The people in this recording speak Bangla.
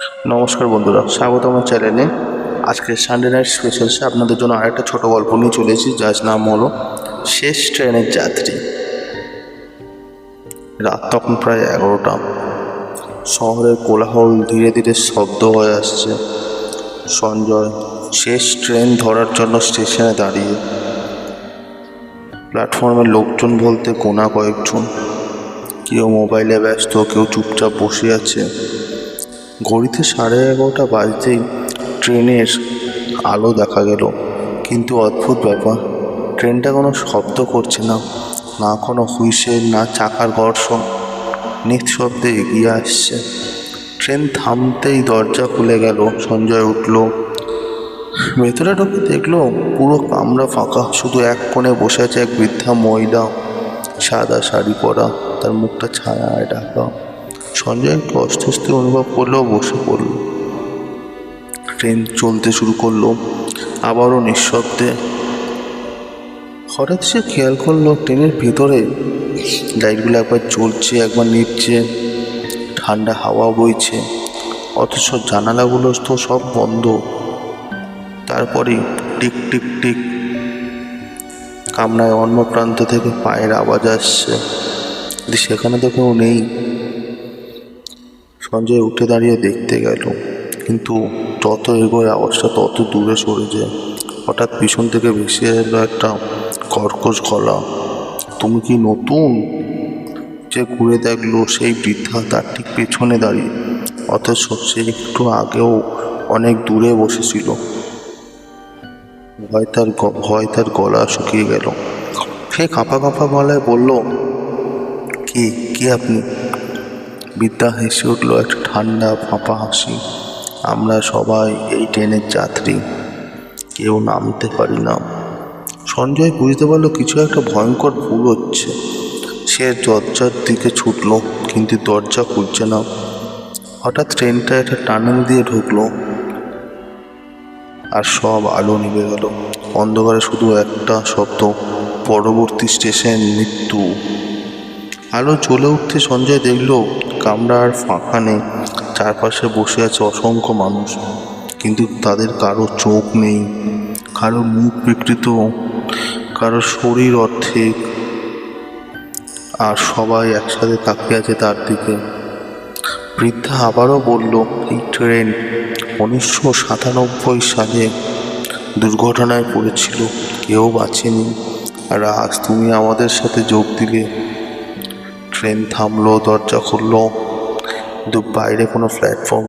নমস্কার বন্ধুরা, স্বাগত আমার চ্যানেলে। আজকে সানডে নাইট স্পেশালসে আপনাদের জন্য আরেকটা ছোট গল্প নিয়ে চলে এসেছি, যার নাম হলো শেষ ট্রেনের যাত্রী। রাত তখন প্রায় 11টা। শহরের কোলাহল ধীরে ধীরে শব্দ হয়ে আসছে। সঞ্জয় শেষ ট্রেন ধরার জন্য স্টেশনে দাঁড়িয়ে। প্ল্যাটফর্মের লোকজন বলতে গোনা কয়েকজন, কেউ মোবাইলে ব্যস্ত, কেউ চুপচাপ বসে আছে। ঘড়িতে 11:30 বাজতেই ট্রেনের আলো দেখা গেল। কিন্তু অদ্ভুত ব্যাপার, ট্রেনটা কোনো শব্দ করছে না, না কোনো হুইসেল, না চাকার ঘর্ষণ। নিঃশব্দে এগিয়ে আসছে। ট্রেন থামতেই দরজা খুলে গেল। সঞ্জয় উঠল, ভেতরে ঢুকে দেখলো পুরো কামরা ফাঁকা। শুধু এক কোণে বসে আছে এক বৃদ্ধা মহিলা, সাদা শাড়ি পরা, তার মুখটা ছায়ায় ঢাকা। সঞ্জয় একটু অস্বস্তি অনুভব করলেও বসে পড়ল। ট্রেন চলতে শুরু করলো, আবারও নিঃশব্দে। হঠাৎ সে খেয়াল করলো ট্রেনের ভিতরে লাইটগুলো একবার জ্বলছে, একবার নিভছে। ঠান্ডা হাওয়া বইছে, অথচ জানালাগুলো তো সব বন্ধ। তারপরে টিক টিক টিক কামরায় অন্য প্রান্ত থেকে পায়ের আওয়াজ আসছে। সেখানে তো কেউ নেই। সঞ্জয় উঠে দাঁড়িয়ে দেখতে গেল, কিন্তু যত এগোয় আওয়াজটা তত দূরে সরে যায়। হঠাৎ পিছন থেকে ভেসে এলো একটা কর্কশ গলা, তুমি কি নতুন? যে ঘুরে দেখলো সেই বৃদ্ধা তার ঠিক পেছনে দাঁড়িয়ে, অথচ সে একটু আগেও অনেক দূরে বসেছিল। ভয় তার গলা শুকিয়ে গেল। সে কাঁপা কাঁপা গলায় বলল, কে আপনি? বৃদ্ধা হেসে উঠল, একটা ঠান্ডা ফাঁপা হাসি। আমরা সবাই এই ট্রেনের যাত্রী, কেউ নামতে পারি না। সঞ্জয় বুঝতে পারলো কিছু একটা ভয়ঙ্কর ভুল হচ্ছে। সে দরজার দিকে ছুটল, কিন্তু দরজা খুলছে না। হঠাৎ ট্রেনটা একটা টানেল দিয়ে ঢুকলো, আর সব আলো নিভে গেল। অন্ধকারে শুধু একটা শব্দ, পরবর্তী স্টেশন মৃত্যু। আলো জ্বলে উঠতে সঞ্জয় দেখল কামরা আর ফাঁকা নেই। চারপাশে বসে আছে অসংখ্য মানুষ, কিন্তু তাদের কারো চোখ নেই, কারো মুখ বিকৃত, কারো শরীর অর্ধেক, আর সবাই একসাথে তাকিয়ে আছে তার দিকে। বৃদ্ধা আবারও বলল, এই ট্রেন 1997 সালে দুর্ঘটনায় পড়েছিল, কেউ বাঁচেনি, আর আজ তুমি আমাদের সাথে যোগ দিলে। ট্রেন থামলো, দরজা খুললো, কিন্তু বাইরে কোনো প্ল্যাটফর্ম